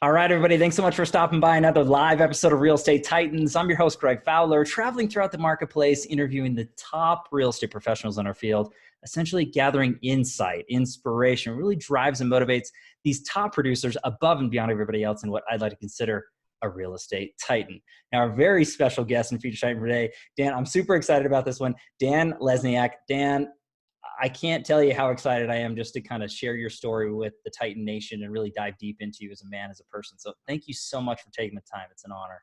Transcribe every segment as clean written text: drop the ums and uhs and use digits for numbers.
All right, everybody. Thanks so much for stopping by another live episode of Real Estate Titans. I'm your host, Greg Fowler, traveling throughout the marketplace, interviewing the top real estate professionals in our field, essentially gathering insight, inspiration, really drives and motivates these top producers above and beyond everybody else in what I'd like to consider a real estate titan. Now, our very special guest and feature titan today, Dan, I'm super excited about this one, Dan Lesniak. Dan, I can't tell you how excited I am just to kind of share your story with the Titan Nation and really dive deep into you as a man, as a person. So thank you so much for taking the time. It's an honor.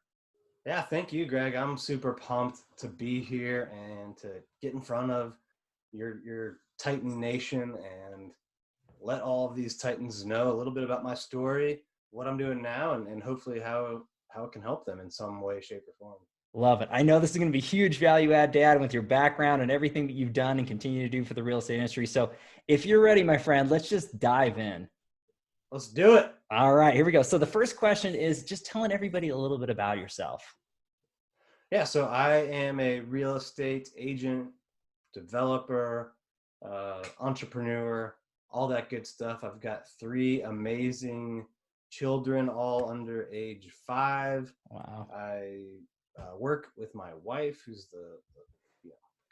Yeah, thank you, Greg. I'm super pumped to be here and to get in front of your Titan Nation and let all of these Titans know a little bit about my story, what I'm doing now, and hopefully how it can help them in some way, shape, or form. Love it. I know this is going to be huge value add, Dad, with your background and everything that you've done and continue to do for the real estate industry. So if you're ready, my friend, let's just dive in. Let's do it. All right, here we go. So the first question is just telling everybody a little bit about yourself. Yeah, so I am a real estate agent, developer, entrepreneur, all that good stuff. I've got 3 amazing children, all under age 5. Wow. I work with my wife, who's the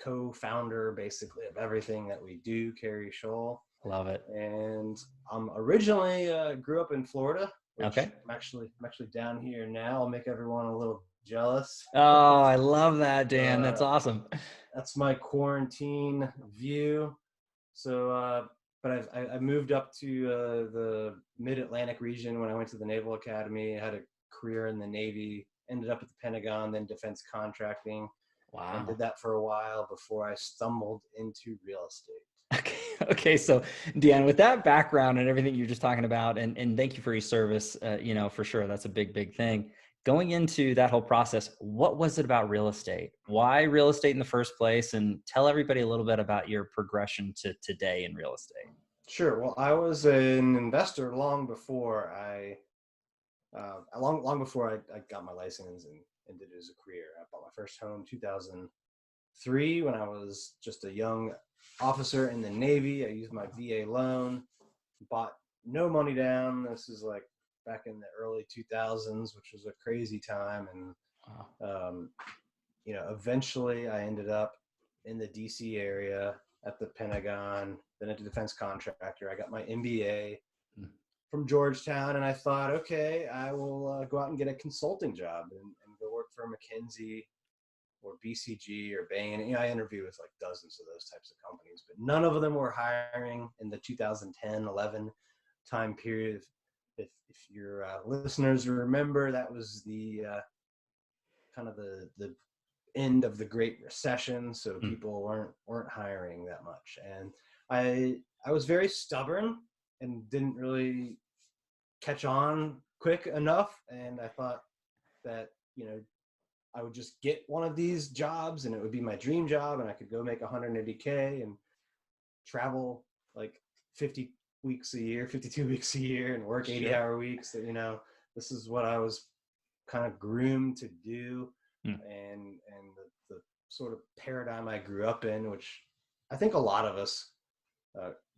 co-founder, basically, of everything that we do, Carrie Scholl. Love it. And I'm originally grew up in Florida, which Okay. I'm actually down here now. I'll make everyone a little jealous. Oh, I love that, Dan. That's awesome. That's my quarantine view. So, but I moved up to the Mid-Atlantic region when I went to the Naval Academy. I had a career in the Navy, ended up at the Pentagon, then defense contracting. Wow. And did that for a while before I stumbled into real estate. Okay. So, Dan, with that background and everything you're just talking about, and thank you for your service, for sure, that's a big thing. Going into that whole process, what was it about real estate? Why real estate in the first place? And tell everybody a little bit about your progression to today in real estate. Sure. Well, I was an investor long before I got my license and did it as a career. I bought my first home 2003 when I was just a young officer in the Navy. I used my VA loan, bought no money down. This is like back in the early 2000s, which was a crazy time. And, Wow. Eventually I ended up in the DC area at the Pentagon, then at the defense contractor. I got my MBA from Georgetown, and I thought, okay, I will go out and get a consulting job and go work for McKinsey or BCG or Bain. I interviewed with like dozens of those types of companies, but none of them were hiring in the 2010-11 time period. If your listeners remember, that was the kind of the end of the Great Recession, so people weren't hiring that much. And I was very stubborn and didn't really catch on quick enough, and I thought that I would just get one of these jobs and it would be my dream job, and I could go make 180K and travel like 50 weeks a year, 52 weeks a year, and work 80-hour weeks. That this is what I was kind of groomed to do. And the sort of paradigm I grew up in, which I think a lot of us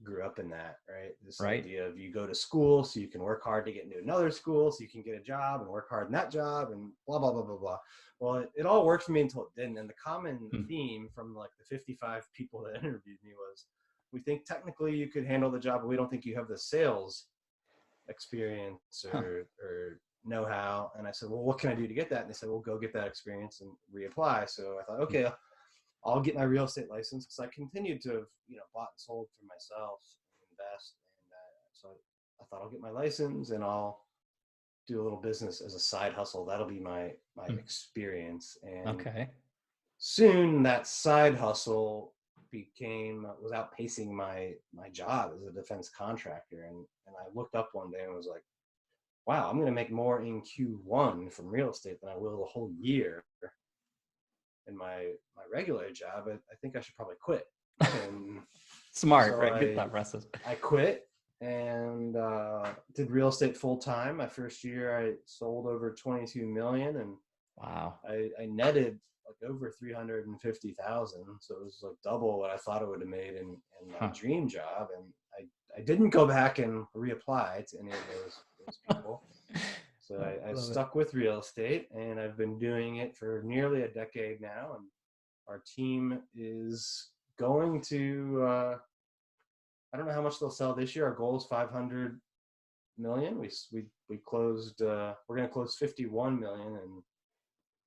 grew up in that, right? This idea of you go to school so you can work hard to get into another school so you can get a job and work hard in that job and blah, blah, blah, blah, blah. Well, it all worked for me until it didn't. And the common theme from like the 55 people that interviewed me was, we think technically you could handle the job, but we don't think you have the sales experience or know-how. And I said, well, what can I do to get that? And they said, well, go get that experience and reapply. So I thought, okay, I'll get my real estate license, because I continued to have, bought and sold for myself and invest. And so I thought, I'll get my license and I'll do a little business as a side hustle. That'll be my experience. And soon that side hustle was outpacing my job as a defense contractor. And I looked up one day and was like, wow, I'm going to make more in Q1 from real estate than I will the whole year in my regular job. I think I should probably quit. And Smart, so right? Good thought process. I quit and did real estate full time. My first year, I sold over 22 million, and wow, I netted like over 350,000. So it was like double what I thought I would have made in my dream job. And I didn't go back and reapply to any of those those people. So I've Love it. stuck with real estate, and I've been doing it for nearly a decade now. And our team is going to, I don't know how much they'll sell this year. Our goal is 500 million. We closed, we're going to close 51 million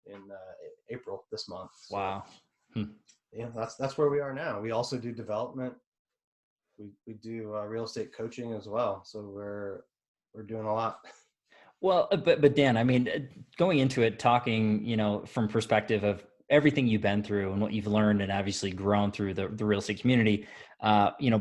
in April this month. So, Wow. yeah, that's where we are now. We also do development. We do real estate coaching as well. So we're doing a lot. Well, but Dan, I mean, going into it, talking, from perspective of everything you've been through and what you've learned and obviously grown through the real estate community,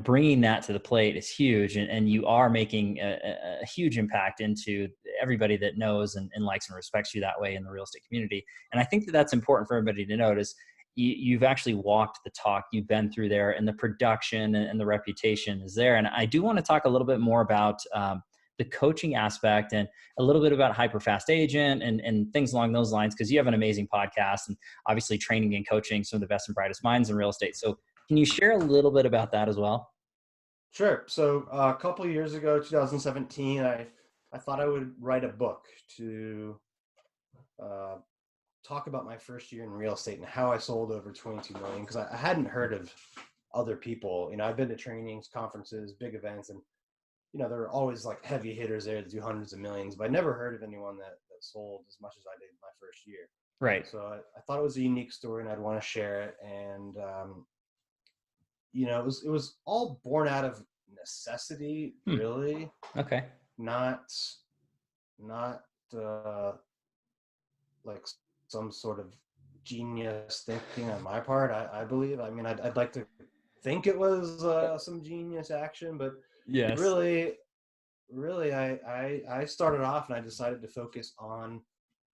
bringing that to the plate is huge. And you are making a huge impact into everybody that knows and likes and respects you that way in the real estate community. And I think that that's important for everybody to notice. You've actually walked the talk, you've been through there, and the production and the reputation is there. And I do want to talk a little bit more about the coaching aspect and a little bit about HyperFast Agent and things along those lines, because you have an amazing podcast and obviously training and coaching some of the best and brightest minds in real estate. So can you share a little bit about that as well? Sure. So a couple of years ago, 2017, I thought I would write a book to talk about my first year in real estate and how I sold over 22 million, because I hadn't heard of other people. I've been to trainings, conferences, big events, and there are always like heavy hitters there that do hundreds of millions, but I never heard of anyone that sold as much as I did my first year. Right. So I thought it was a unique story and I'd want to share it. And, it was all born out of necessity, really. Okay. Not like some sort of genius thinking on my part. I believe, I mean, I'd like to think it was some genius action, but Yes. really, I started off and I decided to focus on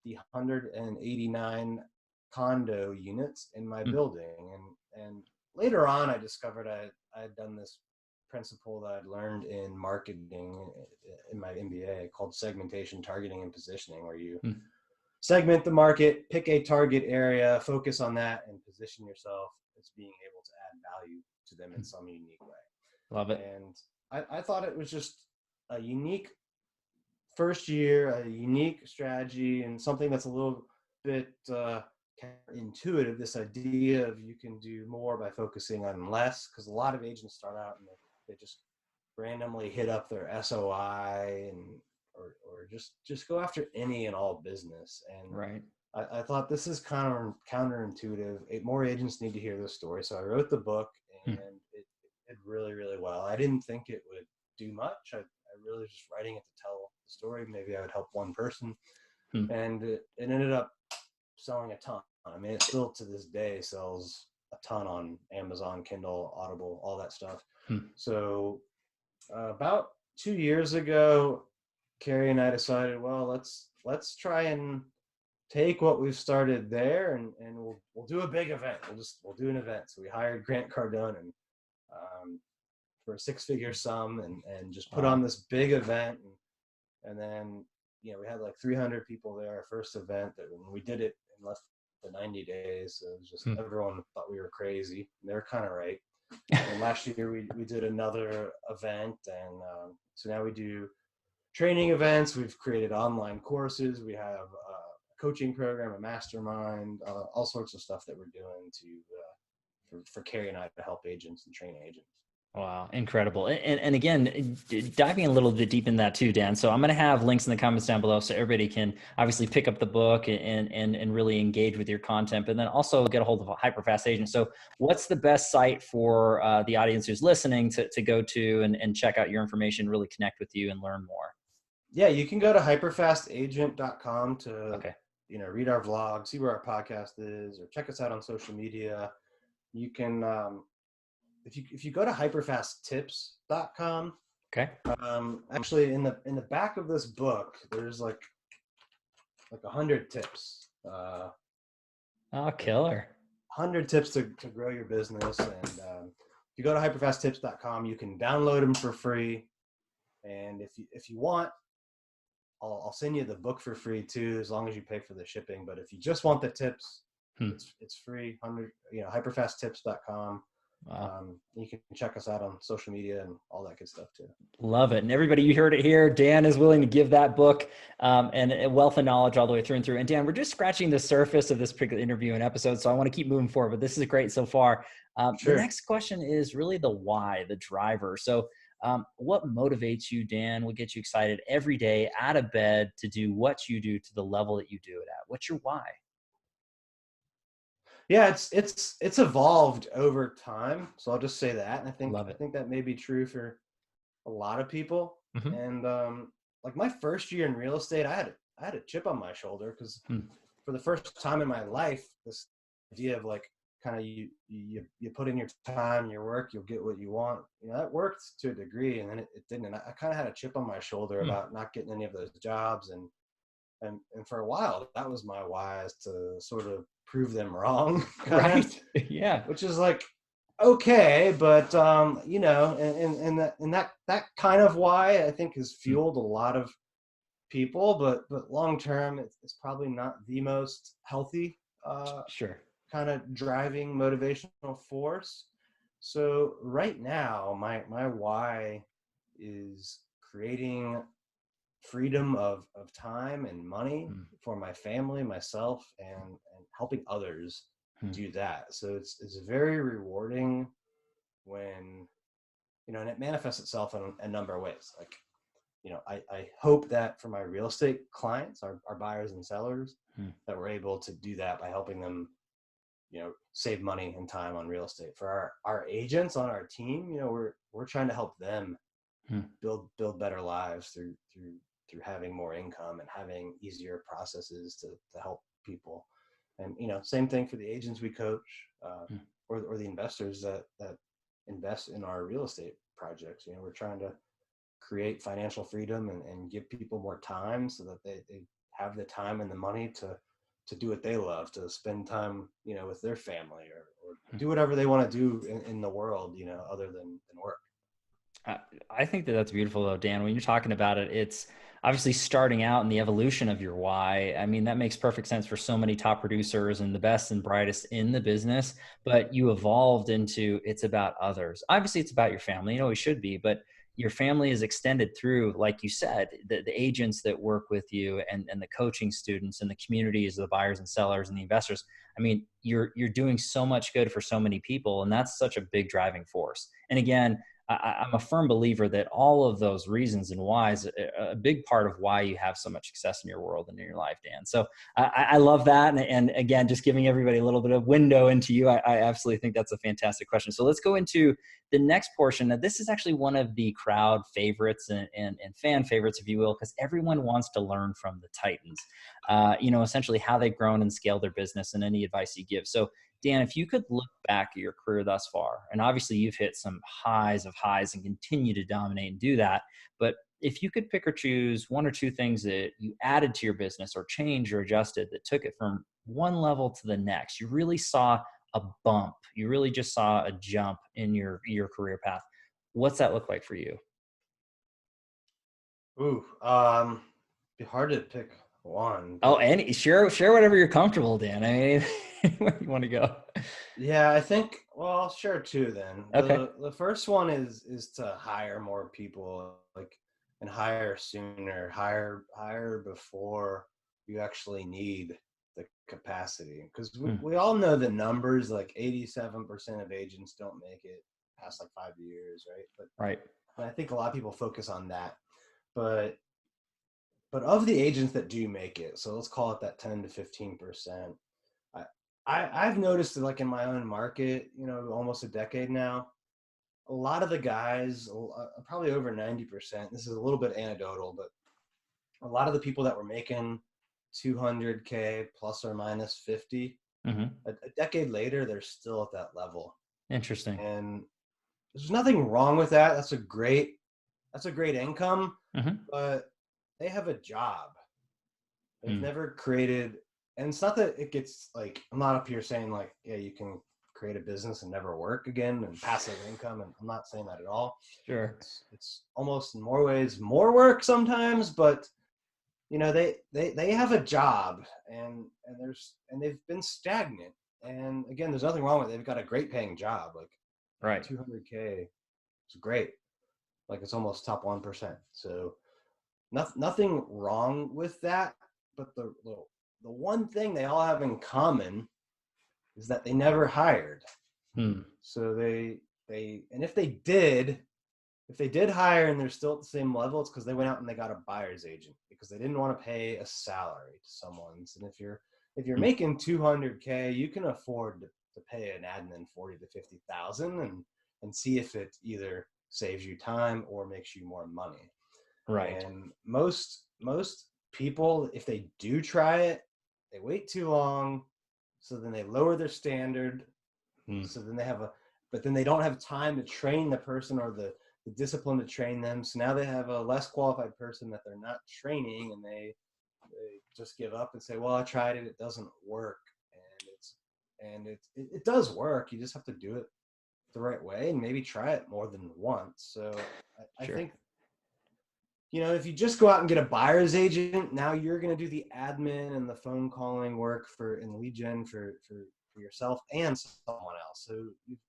the 189 condo units in my building. And later on, I discovered I had done this principle that I'd learned in marketing in my MBA called segmentation, targeting, and positioning, where you segment the market, pick a target area, focus on that, and position yourself as being able to add value to them in some unique way. Love it. And I thought it was just a unique first year, a unique strategy, and something that's a little bit intuitive, this idea of you can do more by focusing on less, because a lot of agents start out and they just randomly hit up their SOI or just go after any and all business. And right. I thought this is kind of counterintuitive. More agents need to hear this story. So I wrote the book, and it did really, really well. I didn't think it would do much. I really was just writing it to tell the story. Maybe I would help one person. And it ended up selling a ton. I mean, it still to this day sells a ton on Amazon, Kindle, Audible, all that stuff. So about 2 years ago, Carrie and I decided, well, let's try and take what we've started there and we'll do a big event. We'll do an event. So we hired Grant Cardone and for a 6-figure sum and just put on this big event. And then, we had like 300 people there, our first event, that when we did it in less than 90 days. So it was just, everyone thought we were crazy. And they were kind of right. And last year we did another event. And so now we do training events. We've created online courses. We have a coaching program, a mastermind, all sorts of stuff that we're doing for Carrie and I to help agents and train agents. Wow, incredible. And again, diving a little bit deep in that too, Dan. So I'm going to have links in the comments down below so everybody can obviously pick up the book and really engage with your content, but then also get a hold of a HyperFast Agent. So what's the best site for the audience who's listening to go to and check out your information, really connect with you and learn more? Yeah, you can go to hyperfastagent.com to read our vlog, see where our podcast is, or check us out on social media. You can if you go to hyperfasttips.com, actually in the back of this book, there's like 100 tips. Killer. 100 tips to grow your business. And if you go to hyperfasttips.com, you can download them for free. And if you want, I'll send you the book for free too, as long as you pay for the shipping. But if you just want the tips, it's free. Hyperfasttips.com. Wow. You can check us out on social media and all that good stuff too. Love it. And everybody, you heard it here. Dan is willing to give that book and a wealth of knowledge all the way through and through. And Dan, we're just scratching the surface of this particular interview and episode, so I want to keep moving forward, but this is great so far. The Sure. next question is really the why, the driver. So what motivates you, Dan? What gets you excited every day out of bed to do what you do to the level that you do it at? What's your why? Yeah, it's evolved over time. So I'll just say that. And Love I it. think that may be true for a lot of people. Mm-hmm. And like my first year in real estate, I had a chip on my shoulder because Hmm. for the first time in my life, this idea of like kind of you put in your time, your work, you'll get what you want. You know, that worked to a degree, and then it didn't. And I kind of had a chip on my shoulder Hmm. about not getting any of those jobs, and for a while, that was my why, is to sort of prove them wrong, kind of, Right. Yeah. which is like okay, but you know, and that kind of why I think has Hmm. fueled a lot of people, but long term, it's probably not the most healthy Sure. kind of driving motivational force. So right now, my why is creating freedom of time and money Hmm. for my family, myself, and helping others Hmm. do that. So it's very rewarding when, you know, and it manifests itself in a number of ways. Like, you know, I hope that for my real estate clients, our buyers and sellers, Hmm. that we're able to do that by helping them, you know, save money and time on real estate. For our agents on our team, you know, we're trying to help them Hmm. build better lives through having more income and having easier processes to help people. And, you know, same thing for the agents we coach, Hmm. or the investors that invest in our real estate projects. You know, we're trying to create financial freedom and give people more time so that they have the time and the money to do what they love, to spend time, you know, with their family, or Hmm. do whatever they want to do in the world, you know, other than work. I I think that that's beautiful though, Dan. When you're talking about it, it's obviously starting out in the evolution of your why. I mean, that makes perfect sense for so many top producers and the best and brightest in the business. But you evolved into it's about others. Obviously, it's about your family. You know, it should be, but your family is extended through, like you said, the agents that work with you and the coaching students and the communities, the buyers and sellers and the investors. I mean, you're doing so much good for so many people, and that's such a big driving force. And again, I'm a firm believer that all of those reasons and whys, a big part of why you have so much success in your world and in your life, Dan. So I love that. And again, just giving everybody a little bit of window into you, I absolutely think that's a fantastic question. So let's go into the next portion. Now, this is actually one of the crowd favorites and fan favorites, if you will, because everyone wants to learn from the Titans, you know, essentially how they've grown and scaled their business and any advice you give. So Dan, if you could look back at your career thus far, and obviously you've hit some highs of highs and continue to dominate and do that, but if you could pick or choose one or two things that you added to your business or changed or adjusted that took it from one level to the next, you really saw a bump, you really just saw a jump in your career path. What's that look like for you? Ooh, be hard to pick one, Oh, but any share whatever you're comfortable, Dan. I mean, where you want to go? yeah, I think, well, I'll share two then. Okay. The first one is to hire more people, like, and hire sooner, hire before you actually need the capacity. Because Hmm. we all know the numbers, like 87% of agents don't make it past like 5 years, right? Right. But I think a lot of people focus on that. But of the agents that do make it, so let's call it that 10 to 15%. I, I've noticed that, like, in my own market, you know, almost a decade now, a lot of the guys, probably over 90%, this is a little bit anecdotal, but a lot of the people that were making 200K plus or minus 50, Hmm. a decade later, they're still at that level. Interesting. And there's nothing wrong with that. That's a great income, Hmm. but they have a job. They've Hmm. never created, and it's not that it gets, like, I'm not up here saying like, yeah, you can create a business and never work again and passive income, and I'm not saying that at all. Sure. It's almost in more ways more work sometimes, but you know, they have a job, and they've been stagnant. And again, there's nothing wrong with it. They've got a great paying job. Like, Right. 200K is great. Like it's almost top 1%. So nothing wrong with that. But the one thing they all have in common is that they never hired. So and if they did hire and they're still at the same level, it's because they went out and they got a buyer's agent because they didn't want to pay a salary to someone's. And if you're making 200K, you can afford to pay an admin 40 to 50,000 and see if it either saves you time or makes you more money. Right. And most people, if they do try it, they wait too long. So then they lower their standard. So then but then they don't have time to train the person or the discipline to train them. So now they have a less qualified person that they're not training, and they just give up and say, well, I tried it. It doesn't work. And it does work. You just have to do it the right way and maybe try it more than once. So I think, if you just go out and get a buyer's agent, now you're going to do the admin and the phone calling work and lead gen for yourself and someone else. So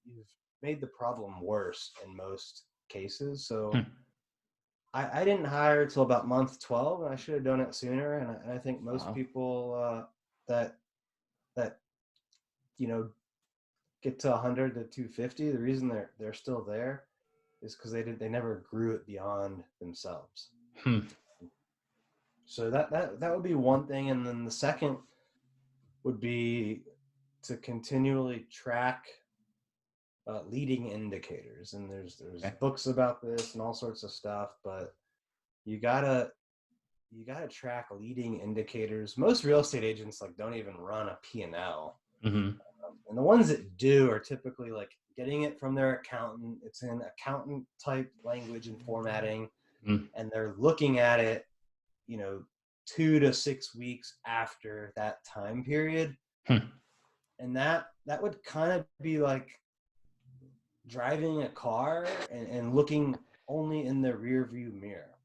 you've made the problem worse in most cases. So I didn't hire till about month 12, and I should have done it sooner. And I think most people that get to 100 to 250, the reason they're still there is because they never grew it beyond themselves. So that would be one thing. And then the second would be to continually track leading indicators. And there's books about this and all sorts of stuff, but you gotta track leading indicators. Most real estate agents don't even run a P&L. And the ones that do are typically getting it from their accountant. It's in accountant type language and formatting, and they're looking at it 2 to 6 weeks after that time period. And that would kind of be like driving a car and looking only in the rear view mirror.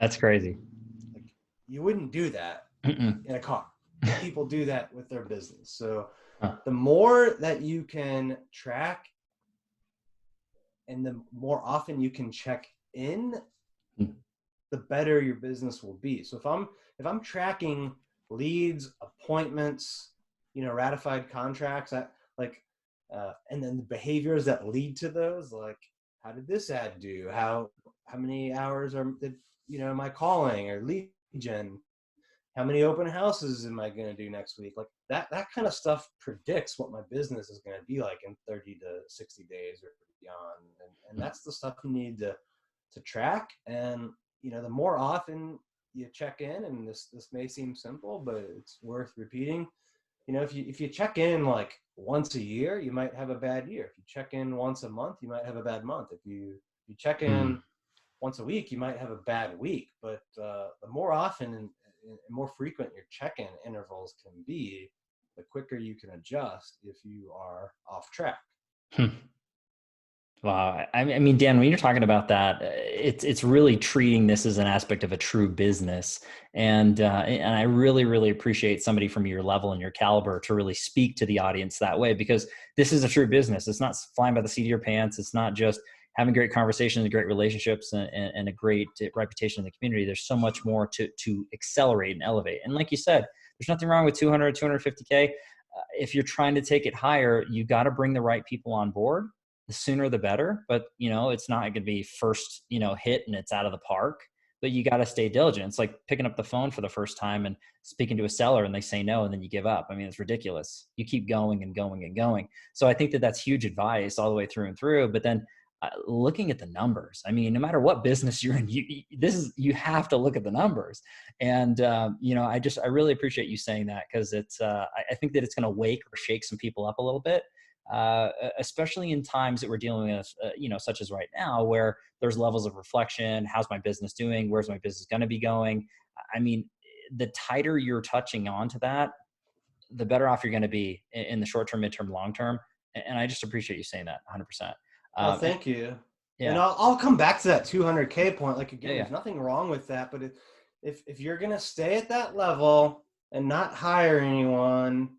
That's crazy. You wouldn't do that in a car. People do that with their business. So the more that you can track and the more often you can check in, the better your business will be. So if I'm tracking leads, appointments, ratified contracts, and then the behaviors that lead to those, like how did this ad do? How many hours am I calling or lead gen? How many open houses am I going to do next week? Like that kind of stuff predicts what my business is going to be like in 30 to 60 days or beyond. And that's the stuff you need to track. And, the more often you check in, and this may seem simple, but it's worth repeating. If you check in once a year, you might have a bad year. If you check in once a month, you might have a bad month. If you check in once a week, you might have a bad week. But the more often and more frequent your check-in intervals can be, the quicker you can adjust if you are off track. Wow. I mean, Dan, when you're talking about that, it's really treating this as an aspect of a true business. And I really, really appreciate somebody from your level and your caliber to really speak to the audience that way, because this is a true business. It's not flying by the seat of your pants. It's not just having great conversations and great relationships and a great reputation in the community. There's so much more to accelerate and elevate. And like you said, there's nothing wrong with 200, 250K. If you're trying to take it higher, you got to bring the right people on board. The sooner the better, but it's not going to be first, hit and it's out of the park, but you got to stay diligent. It's like picking up the phone for the first time and speaking to a seller and they say no, and then you give up. I mean, it's ridiculous. You keep going and going and going. So I think that's huge advice all the way through and through. But then looking at the numbers, I mean, no matter what business you're in, you have to look at the numbers. And, I really appreciate you saying that, because it's, I think that it's going to wake or shake some people up a little bit. Especially in times that we're dealing with, such as right now, where there's levels of reflection. How's my business doing? Where's my business going to be going? I mean, the tighter you're touching on to that, the better off you're going to be in the short term, midterm, long term. And I just appreciate you saying that 100%. Well, thank you. Yeah. And I'll come back to that 200K point. There's nothing wrong with that, but if you're going to stay at that level and not hire anyone,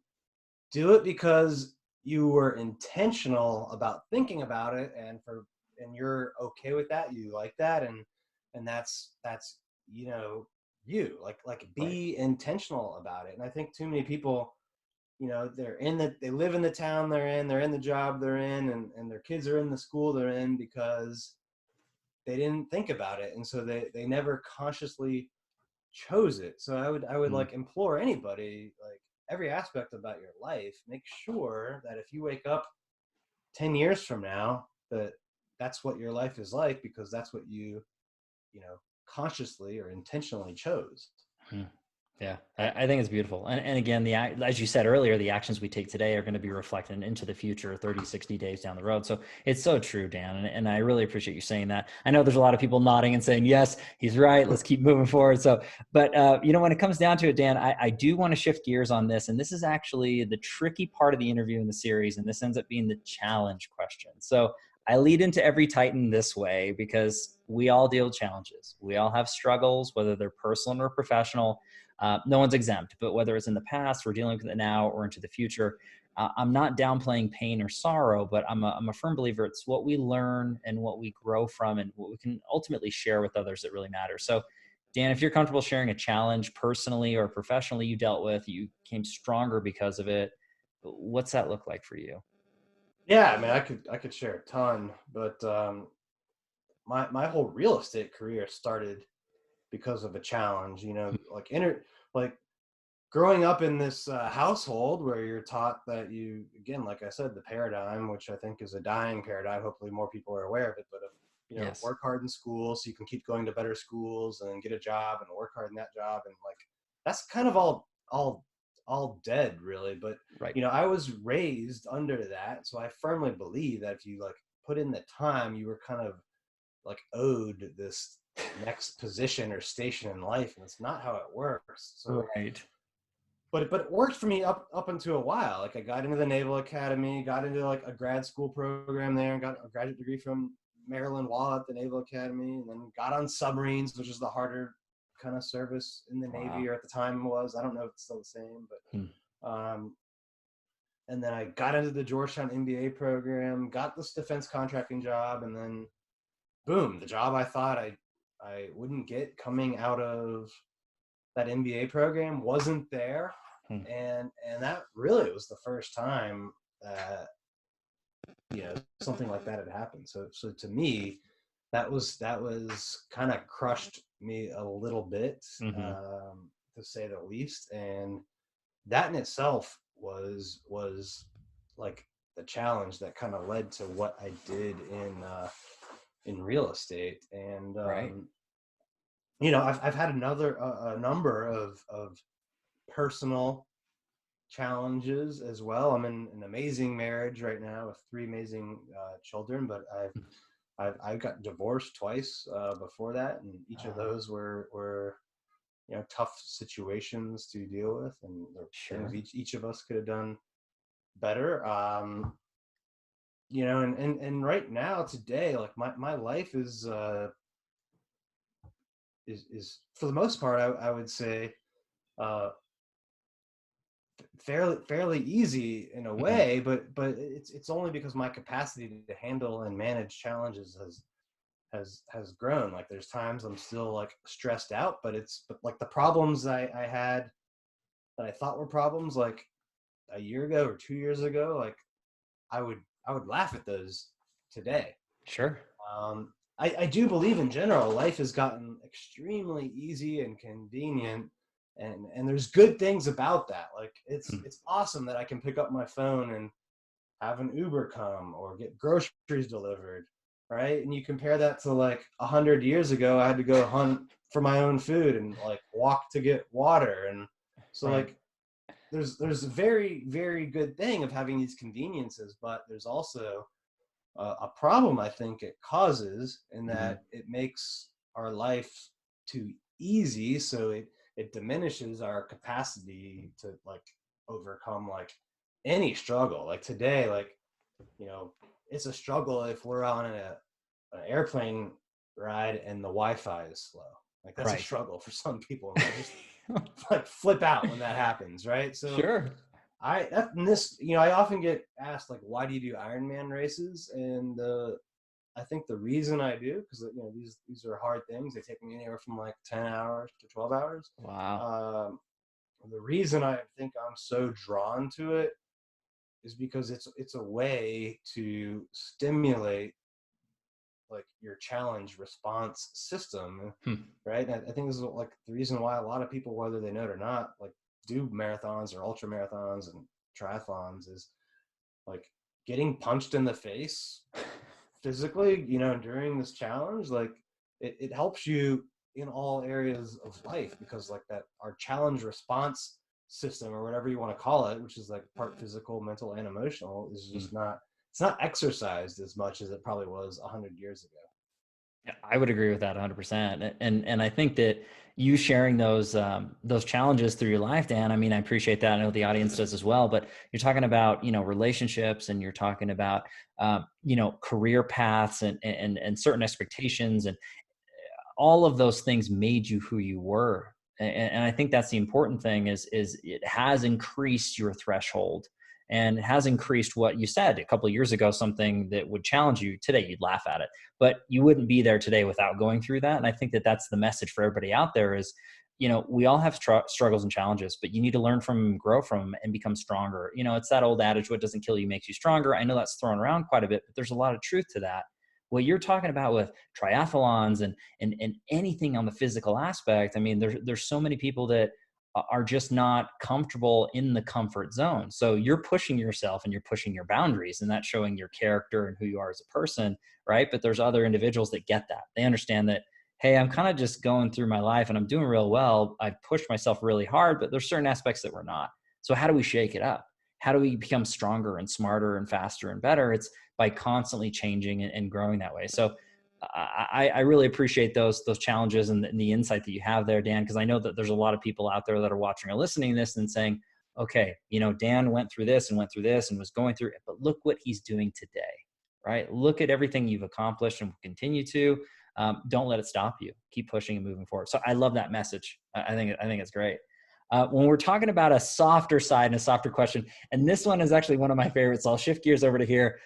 do it because you were intentional about thinking about it, and you're okay with that, you like that, and that's you like be intentional about it. And I think too many people, they live in the town they're in the job they're in, and their kids are in the school they're in because they didn't think about it, and so they never consciously chose it. So I would like implore anybody, like, every aspect about your life, make sure that if you wake up 10 years from now, that's what your life is like, because that's what consciously or intentionally chose. Yeah, I think it's beautiful. And again, as you said earlier, the actions we take today are going to be reflected into the future 30, 60 days down the road. So it's so true, Dan. And I really appreciate you saying that. I know there's a lot of people nodding and saying, yes, he's right. Let's keep moving forward. So, but when it comes down to it, Dan, I do want to shift gears on this. And this is actually the tricky part of the interview in the series. And this ends up being the challenge question. So I lead into every Titan this way because we all deal with challenges. We all have struggles, whether they're personal or professional. No one's exempt, but whether it's in the past, we're dealing with it now, or into the future, I'm not downplaying pain or sorrow, but I'm a firm believer it's what we learn and what we grow from and what we can ultimately share with others that really matters. So, Dan, if you're comfortable sharing a challenge personally or professionally you dealt with, you came stronger because of it, what's that look like for you? Yeah, I mean, I could share a ton, but my whole real estate career started because of a challenge. Like growing up in this household where you're taught that again, like I said, the paradigm, which I think is a dying paradigm. Hopefully, more people are aware of it. But Yes. work hard in school so you can keep going to better schools and get a job and work hard in that job, and like that's kind of all dead, really. But Right. I was raised under that, so I firmly believe that if you like put in the time, you were kind of like owed this next position or station in life, and it's not how it works. So Right. but it worked for me up until a while. Like I got into the Naval Academy, got into like a grad school program there, and got a graduate degree from Maryland while at the Naval Academy, and then got on submarines, which is the harder kind of service in the Navy, or at the time was. I don't know if it's still the same, but and then I got into the Georgetown MBA program, got this defense contracting job, and then boom, the job I thought I wouldn't get coming out of that MBA program wasn't there. And that really was the first time that something like that had happened. So to me, that was kind of crushed me a little bit, to say the least. And that in itself was like the challenge that kind of led to what I did in real estate. And Right. I've had a number of personal challenges as well. I'm in an amazing marriage right now with 3 amazing children, but I got divorced twice before that, and each of those were tough situations to deal with, and there were things each of us could have done better. And right now today, like my life is for the most part, I would say fairly easy in a way, but it's only because my capacity to handle and manage challenges has grown. Like there's times I'm still like stressed out, but like the problems I had that I thought were problems like a year ago or 2 years ago, like I would laugh at those today. Sure. I do believe in general life has gotten extremely easy and convenient, and there's good things about that. Like it's awesome that I can pick up my phone and have an Uber come or get groceries delivered, right? And you compare that to like 100 years ago, I had to go hunt for my own food and like walk to get water. And so like there's a very, very good thing of having these conveniences, but there's also a problem I think it causes, in that it makes our life too easy. So it diminishes our capacity to like overcome like any struggle. Like today, like, it's a struggle if we're on an airplane ride and the Wi-Fi is slow. Like that's a struggle for some people. And they just like flip out when that happens, right? So sure. I often get asked, like, why do you do Ironman races? And I think the reason I do, because these are hard things. They take me anywhere from like 10 hours to 12 hours. Wow. The reason I think I'm so drawn to it is because it's a way to stimulate like your challenge response system, right? And I think this is like the reason why a lot of people, whether they know it or not, like do marathons or ultra marathons and triathlons, is like getting punched in the face physically, during this challenge. Like it helps you in all areas of life, because like that, our challenge response system, or whatever you want to call it, which is like part physical, mental, and emotional, is just it's not exercised as much as it probably was 100 years ago. Yeah, I would agree with that 100%. And I think that you sharing those challenges through your life, Dan, I mean, I appreciate that. I know the audience does as well, but you're talking about, relationships, and you're talking about, career paths and certain expectations, and all of those things made you who you were. And I think that's the important thing is it has increased your threshold, and it has increased what you said a couple of years ago, something that would challenge you today, you'd laugh at it, but you wouldn't be there today without going through that. And I think that that's the message for everybody out there is, we all have struggles and challenges, but you need to learn from them, grow from them, and become stronger. It's that old adage, what doesn't kill you makes you stronger. I know that's thrown around quite a bit, but there's a lot of truth to that. What you're talking about with triathlons and anything on the physical aspect, I mean, there's so many people that are just not comfortable in the comfort zone. So you're pushing yourself and you're pushing your boundaries, and that's showing your character and who you are as a person, right? But there's other individuals that get that. They understand that, hey, I'm kind of just going through my life and I'm doing real well. I've pushed myself really hard, but there's certain aspects that we're not. So how do we shake it up? How do we become stronger and smarter and faster and better? It's by constantly changing and growing that way. So I really appreciate those challenges and the insight that you have there, Dan, because I know that there's a lot of people out there that are watching or listening to this and saying, okay, Dan went through this and was going through it, but look what he's doing today, right? Look at everything you've accomplished and will continue to. Don't let it stop you. Keep pushing and moving forward. So I love that message. I think it's great. When we're talking about a softer side and a softer question, and this one is actually one of my favorites, so I'll shift gears over to here.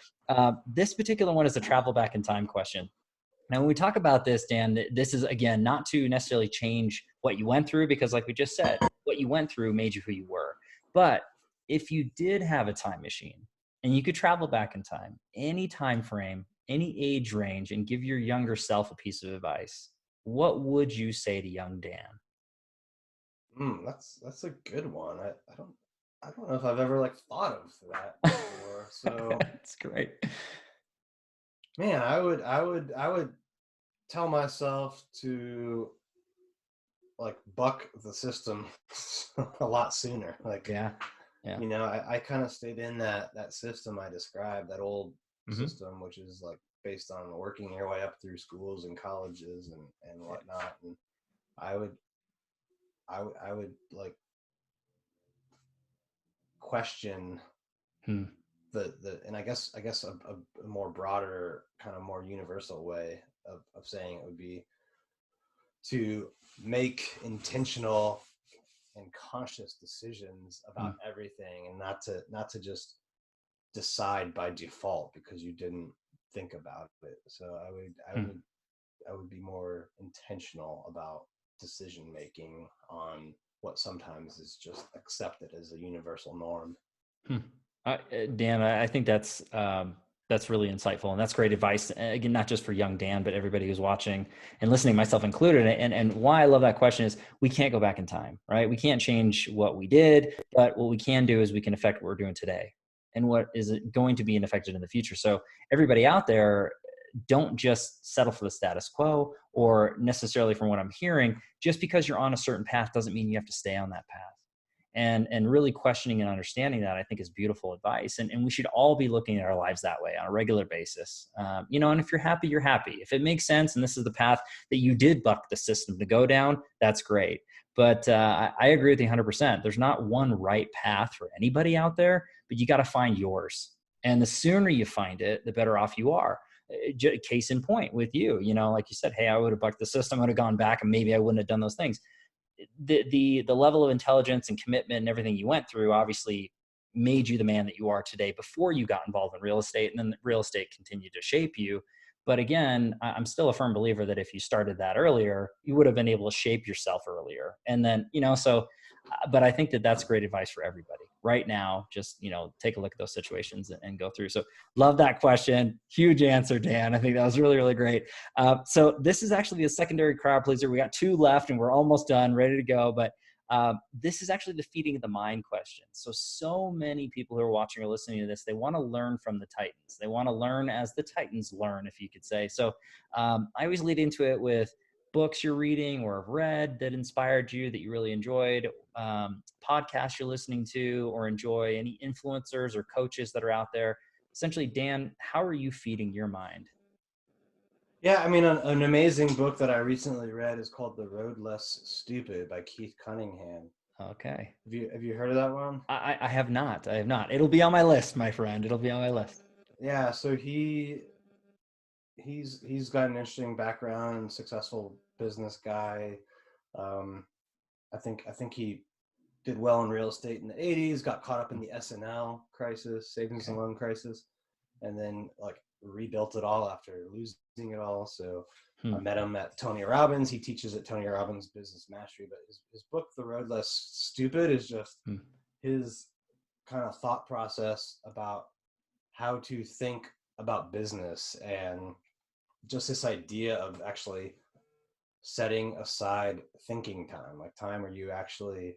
This particular one is a travel back in time question. Now, when we talk about this, Dan, this is, again, not to necessarily change what you went through, because like we just said, what you went through made you who you were. But if you did have a time machine and you could travel back in time, any time frame, any age range, and give your younger self a piece of advice, what would you say to young Dan? That's a good one. I don't know if I've ever like thought of that before. So That's great. Man, I would tell myself to like buck the system a lot sooner. Like, Yeah. I kind of stayed in that system I described, that old system, which is like based on working your way up through schools and colleges and whatnot. And I would like question and I guess a more broader, kind of more universal way of saying it would be to make intentional and conscious decisions about everything, and not to just decide by default because you didn't think about it. So I would be more intentional about decision making on what sometimes is just accepted as a universal norm. Dan, I think that's really insightful, and that's great advice. Again, not just for young Dan, but everybody who's watching and listening, myself included. And why I love that question is we can't go back in time, right? We can't change what we did, but what we can do is we can affect what we're doing today and what is going to be affected in the future. So everybody out there, don't just settle for the status quo, or necessarily, from what I'm hearing, just because you're on a certain path doesn't mean you have to stay on that path. And really questioning and understanding that, I think, is beautiful advice. And we should all be looking at our lives that way on a regular basis. And if you're happy, you're happy. If it makes sense and this is the path that you did buck the system to go down, that's great. But I agree with you 100%. There's not one right path for anybody out there, but you got to find yours. And the sooner you find it, the better off you are. Case in point with you, like you said, hey, I would have bucked the system, I would have gone back, and maybe I wouldn't have done those things. The level of intelligence and commitment and everything you went through obviously made you the man that you are today before you got involved in real estate, and then real estate continued to shape you. But again, I'm still a firm believer that if you started that earlier, you would have been able to shape yourself earlier. And then, but I think that that's great advice for everybody right now. Just, take a look at those situations and go through. So love that question. Huge answer, Dan. I think that was really, really great. So this is actually the secondary crowd pleaser. We got 2 left and we're almost done, ready to go. But this is actually the feeding of the mind question. So many people who are watching or listening to this, they want to learn from the Titans. They want to learn as the Titans learn, if you could say. So I always lead into it with books you're reading or have read that inspired you, that you really enjoyed, podcasts you're listening to or enjoy, any influencers or coaches that are out there. Essentially, Dan, how are you feeding your mind? Yeah, I mean, an amazing book that I recently read is called The Road Less Stupid by Keith Cunningham. Okay. Have you heard of that one? I have not. I have not. It'll be on my list, my friend. It'll be on my list. Yeah, so he's got an interesting background, successful business guy. I think he did well in real estate in the 80s, got caught up in the S&L crisis, savings and loan crisis, and then like rebuilt it all after losing it all. So I met him at Tony Robbins. He teaches at Tony Robbins Business Mastery, but his book, The Road Less Stupid, is just his kind of thought process about how to think about business, and just this idea of actually setting aside thinking time, like time where you actually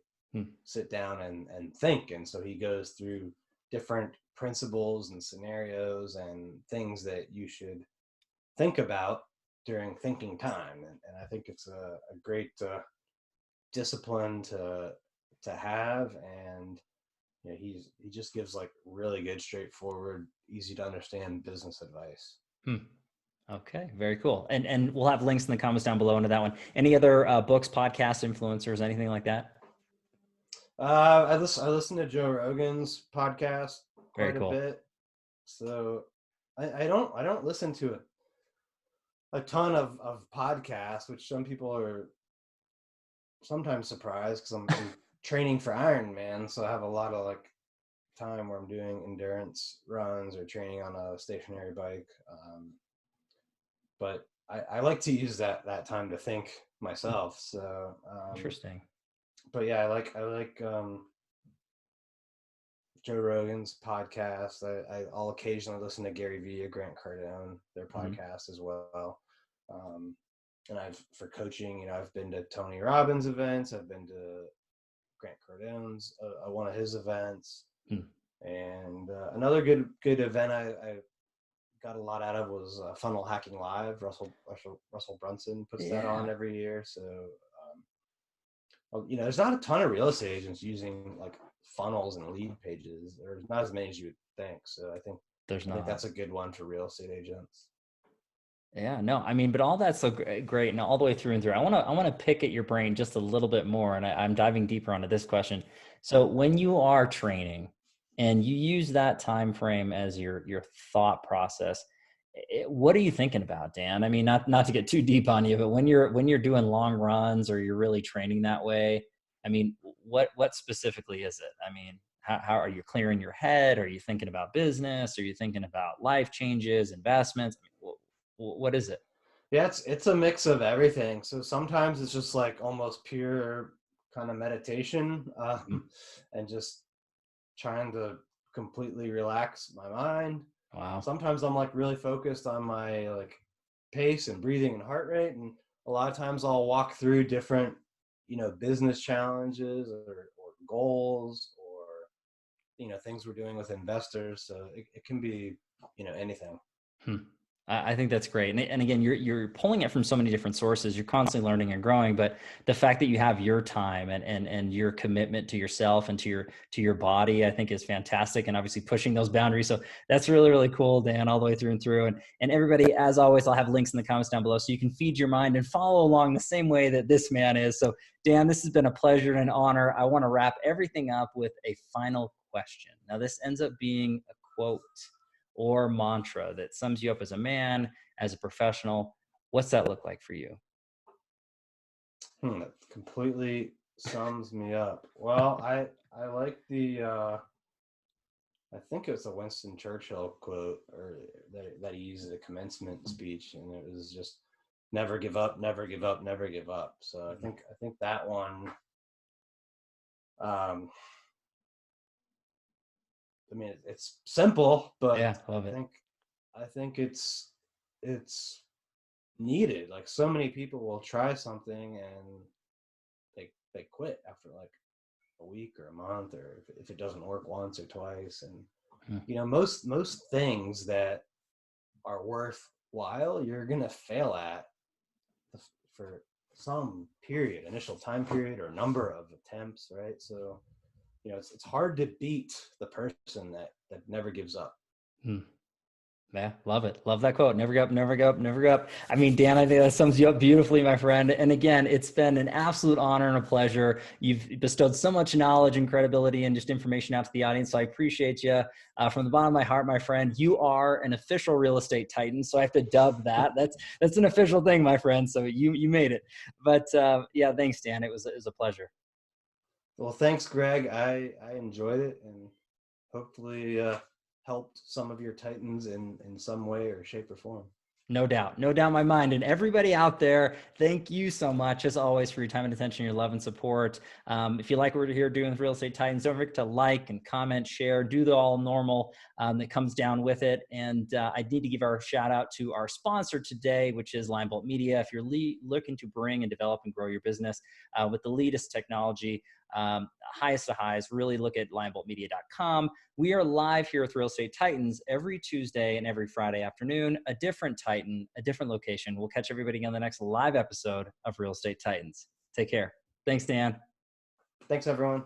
sit down and think. And so he goes through different principles and scenarios and things that you should think about during thinking time. And I think it's a great discipline to have. And he just gives like really good, straightforward, easy to understand business advice. Okay, very cool. And we'll have links in the comments down below into that one. Any other books, podcasts, influencers, anything like that? I listen to Joe Rogan's podcast quite Very cool. a bit. So I don't listen to a ton of podcasts, which some people are sometimes surprised, because I'm training for Ironman, so I have a lot of like time where I'm doing endurance runs or training on a stationary bike. But I like to use that time to think myself. So Interesting. But yeah, I like Joe Rogan's podcast. I'll occasionally listen to Gary Vee or Grant Cardone, their podcast as well. And for coaching, I've been to Tony Robbins events. I've been to Grant Cardone's, one of his events. And another good event I got a lot out of was Funnel Hacking Live. Russell Brunson puts that on every year. So, there's not a ton of real estate agents using like funnels and lead pages. There's not as many as you would think. So I think that's a good one for real estate agents. Yeah, no, I mean, but all that's so great, and all the way through and through. I want to pick at your brain just a little bit more, and I'm diving deeper onto this question. So when you are training and you use that time frame as your thought process, what are you thinking about, Dan? I mean, not to get too deep on you, but when you're doing long runs or you're really training that way, I mean, what specifically is it? I mean, how are you clearing your head? Are you thinking about business? Are you thinking about life changes, investments? I mean, what is it? Yeah, it's a mix of everything. So sometimes it's just like almost pure kind of meditation, and just trying to completely relax my mind. Wow. Sometimes I'm like really focused on my like pace and breathing and heart rate, and a lot of times I'll walk through different business challenges or goals, or things we're doing with investors. So it can be anything. I think that's great. And again, you're pulling it from so many different sources. You're constantly learning and growing, but the fact that you have your time and your commitment to yourself and to your body, I think is fantastic. And obviously pushing those boundaries. So that's really, really cool, Dan, all the way through and through. And everybody, as always, I'll have links in the comments down below so you can feed your mind and follow along the same way that this man is. So Dan, this has been a pleasure and an honor. I want to wrap everything up with a final question. Now this ends up being a quote or mantra that sums you up as a man, as a professional. What's that look like for you? That completely sums me up. Well, I like the I think it was a Winston Churchill quote, or that he used at a commencement speech, and it was just never give up, never give up, never give up. So I think that one. I mean, it's simple, but Yeah, love it. I think it's needed. Like, so many people will try something and they quit after like a week or a month, or if it doesn't work once or twice. And most things that are worthwhile, you're gonna fail at for some period, initial time period or number of attempts, right? So it's hard to beat the person that never gives up. Hmm. Yeah, love it. Love that quote. Never give up, never give up, never give up. I mean, Dan, I think that sums you up beautifully, my friend. And again, it's been an absolute honor and a pleasure. You've bestowed so much knowledge and credibility and just information out to the audience. So I appreciate you from the bottom of my heart, my friend. You are an official real estate titan. So I have to dub that. That's an official thing, my friend. So you made it. But yeah, thanks, Dan. It was a pleasure. Well, thanks, Greg. I enjoyed it, and hopefully helped some of your titans in some way or shape or form. No doubt in my mind. And everybody out there, thank you so much, as always, for your time and attention, your love and support. If you like what we're here doing with Real Estate Titans, don't forget to like and comment, share, do the all normal that comes down with it. And I need to give our shout out to our sponsor today, which is Linebolt Media. If you're looking to bring and develop and grow your business with the latest technology, highest of highs, really look at lineboltmedia.com. We are live here with Real Estate Titans every Tuesday and every Friday afternoon, a different Titan, a different location. We'll catch everybody on the next live episode of Real Estate Titans. Take care. Thanks, Dan. Thanks, everyone.